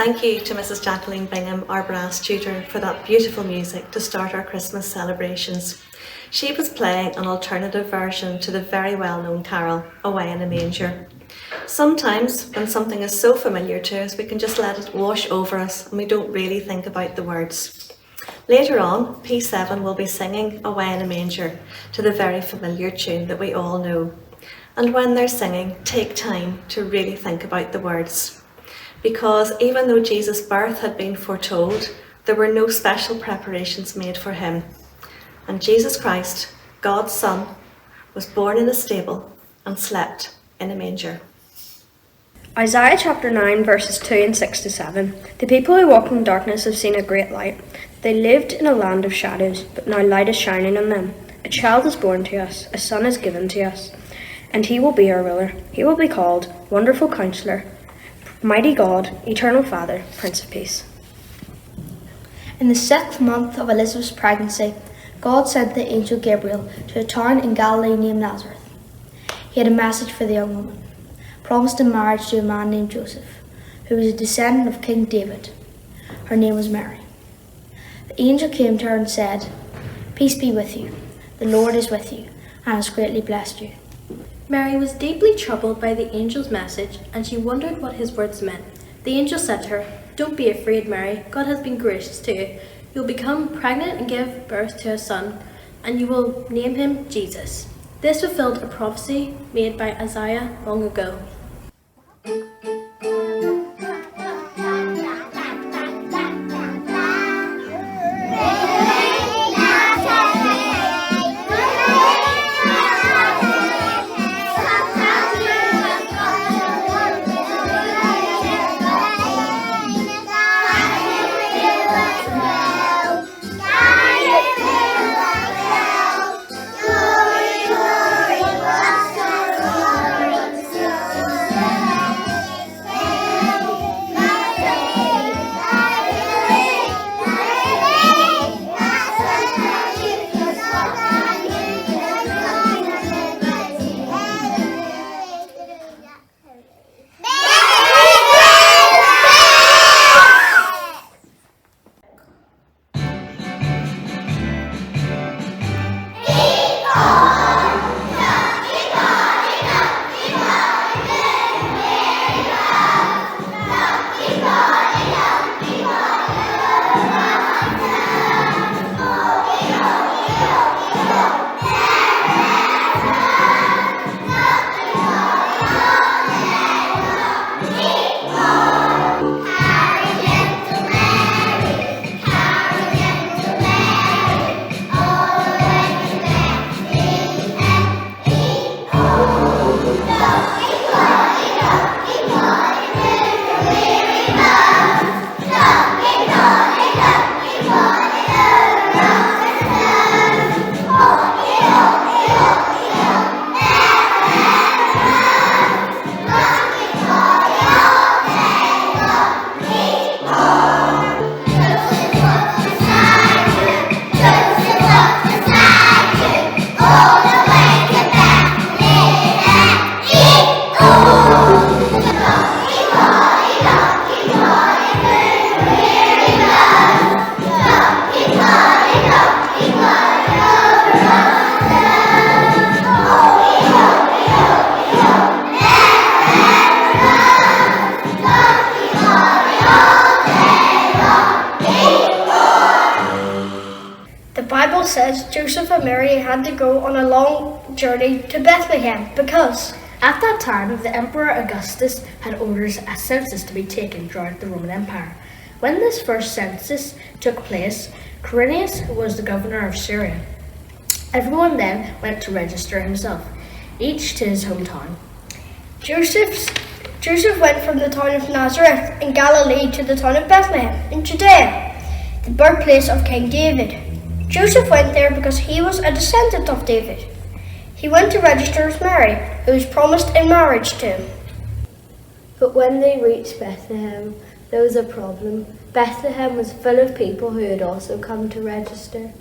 Thank you to Mrs. Jacqueline Bingham, our brass tutor, for that beautiful music to start our Christmas celebrations. She was playing an alternative version to the very well-known carol, Away in a Manger. Sometimes, when something is so familiar to us, we can just let it wash over us and we don't really think about the words. Later on, P7 will be singing Away in a Manger to the very familiar tune that we all know. And when they're singing, take time to really think about the words. Because even though Jesus' birth had been foretold, there were no special preparations made for him. And Jesus Christ, God's Son, was born in a stable and slept in a manger. Isaiah chapter 9 verses 2 and 6 to 7. The people who walk in darkness have seen a great light. They lived in a land of shadows, but now light is shining on them. A child is born to us, a son is given to us, and he will be our ruler. He will be called Wonderful Counselor, Mighty God, Eternal Father, Prince of Peace. In the 6th month of Elizabeth's pregnancy, God sent the angel Gabriel to a town in Galilee named Nazareth. He had a message for the young woman, promised in marriage to a man named Joseph, who was a descendant of King David. Her name was Mary. The angel came to her and said, "Peace be with you. The Lord is with you, and has greatly blessed you." Mary was deeply troubled by the angel's message, and she wondered what his words meant. The angel said to her, "Don't be afraid, Mary. God has been gracious to you. You'll become pregnant and give birth to a son, and you will name him Jesus." This fulfilled a prophecy made by Isaiah long ago. Says Joseph and Mary had to go on a long journey to Bethlehem because at that time the Emperor Augustus had orders a census to be taken throughout the Roman Empire. When this first census took place, Quirinius was the governor of Syria. Everyone then went to register himself, each to his hometown. Joseph went from the town of Nazareth in Galilee to the town of Bethlehem in Judea, the birthplace of King David. Joseph went there because he was a descendant of David. He went to register with Mary, who was promised in marriage to him. But when they reached Bethlehem, there was a problem. Bethlehem was full of people who had also come to register.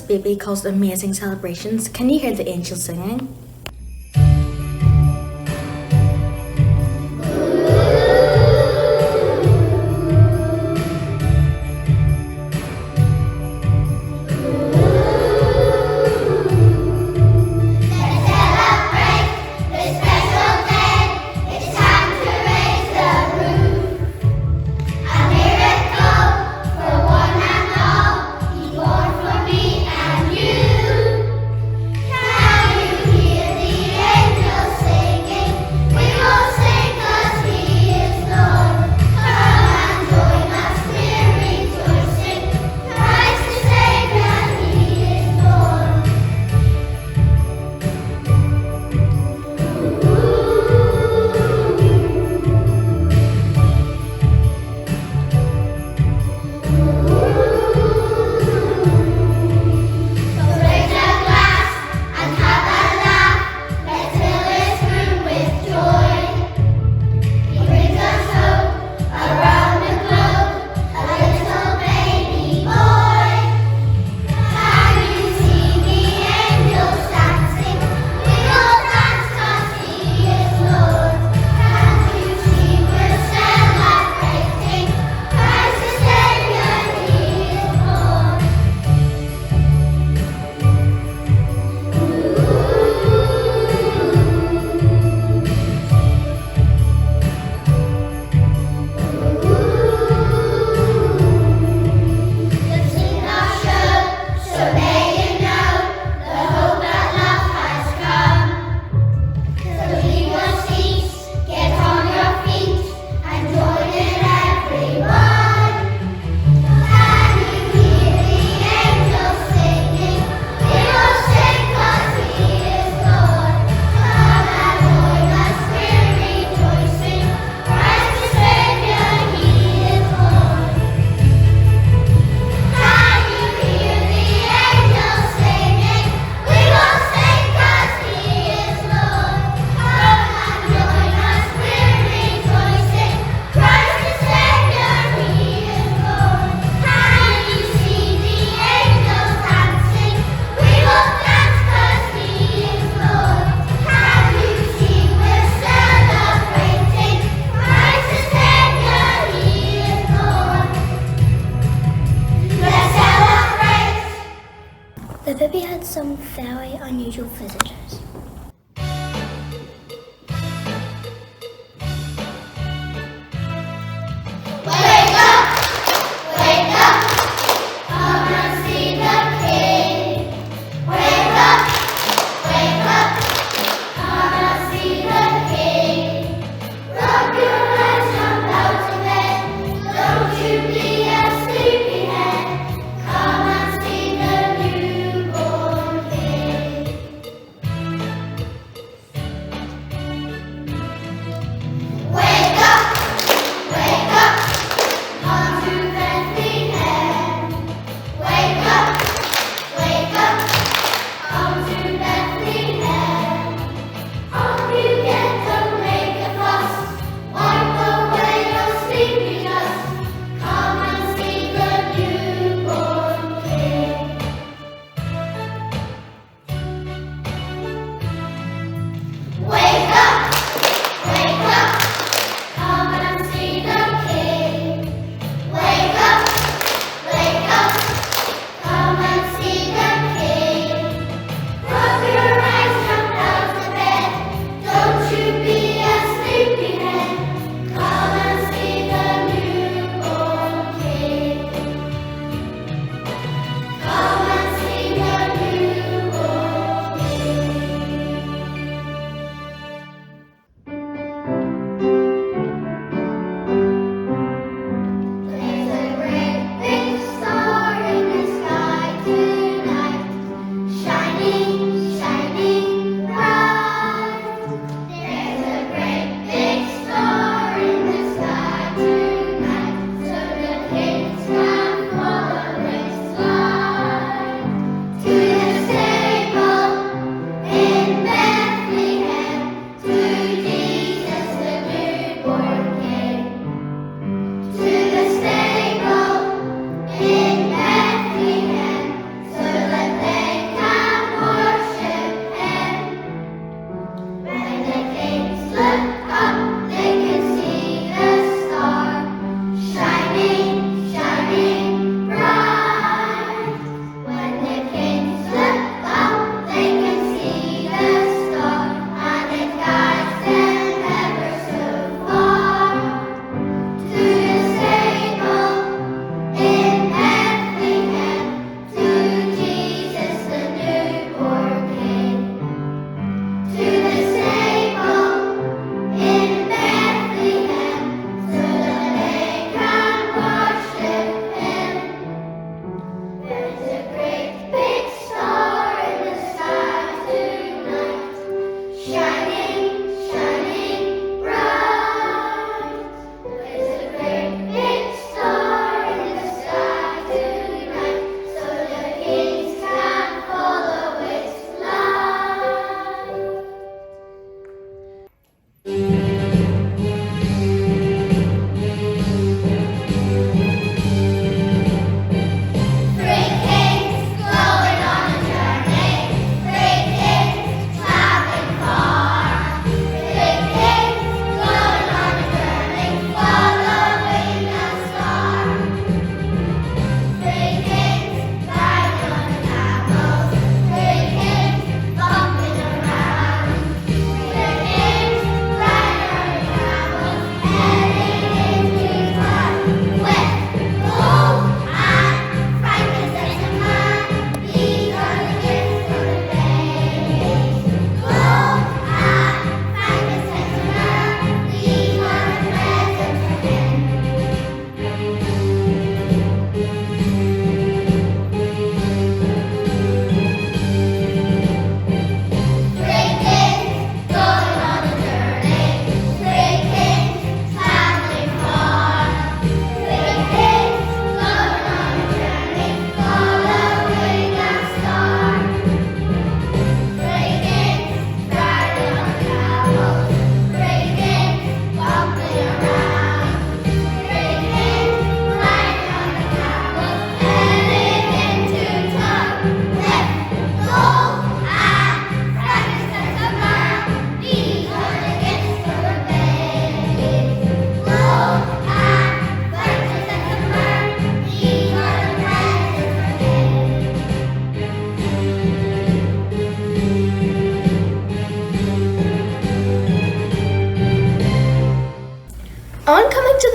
this baby caused amazing celebrations. Can you hear the angels singing? The baby had some very unusual visitors.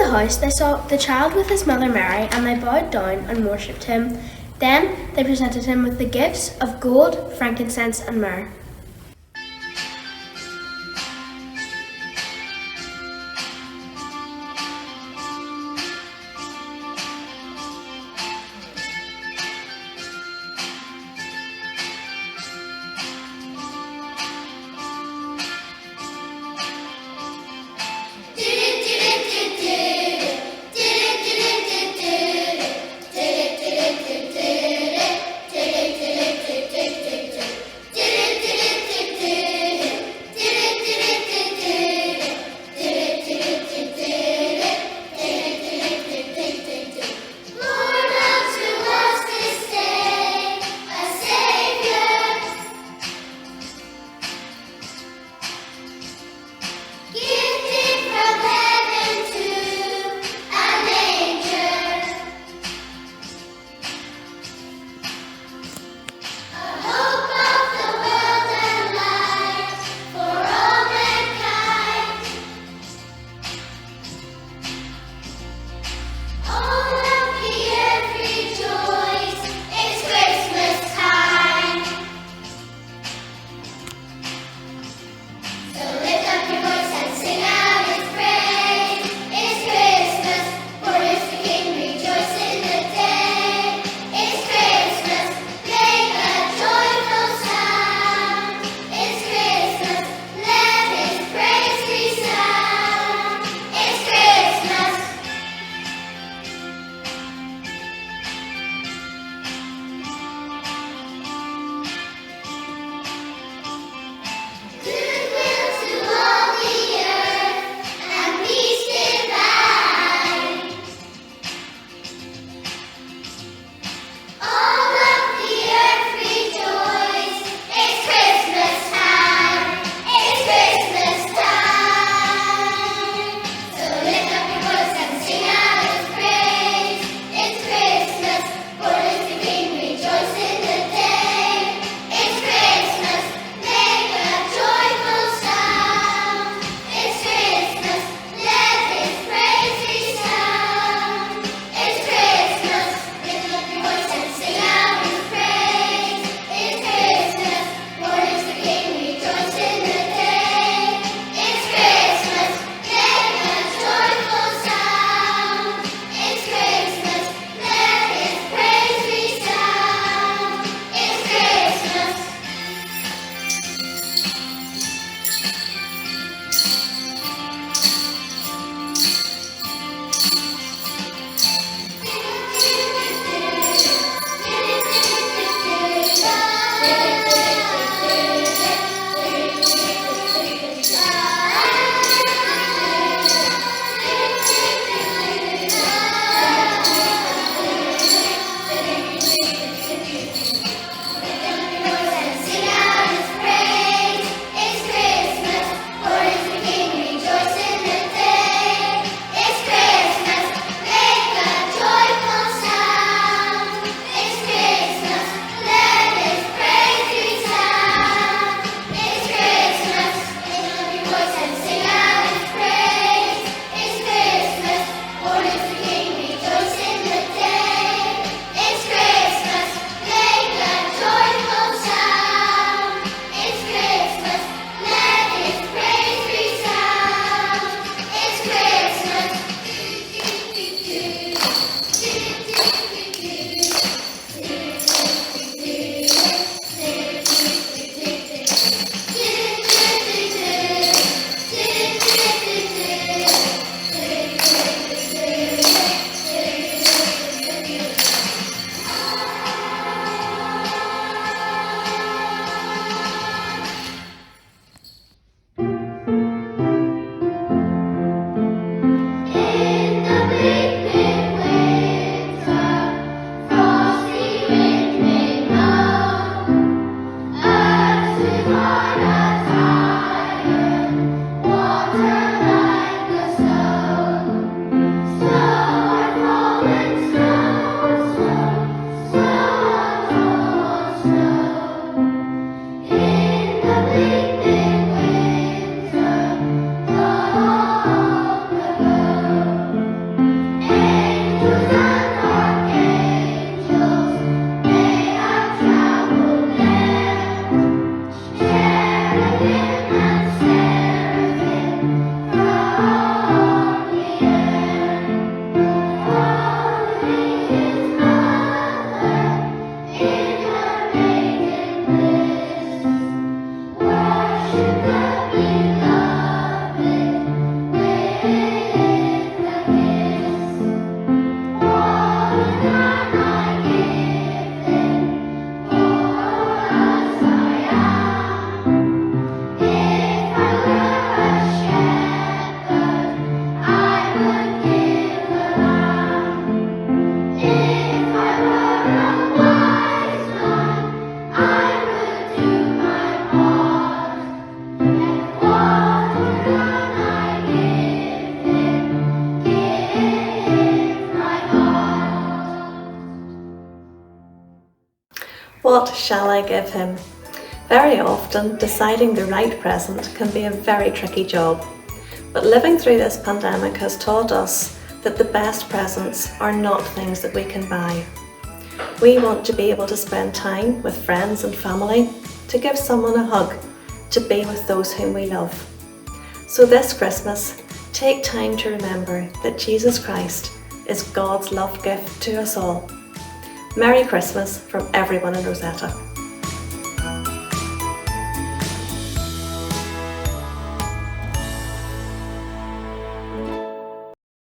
the house, they saw the child with his mother Mary, and they bowed down and worshipped him. Then they presented him with the gifts of gold, frankincense, and myrrh. shall I give him? Very often, deciding the right present can be a very tricky job. But living through this pandemic has taught us that the best presents are not things that we can buy. We want to be able to spend time with friends and family, to give someone a hug, to be with those whom we love. So this Christmas, take time to remember that Jesus Christ is God's love gift to us all. Merry Christmas from everyone in Rosetta.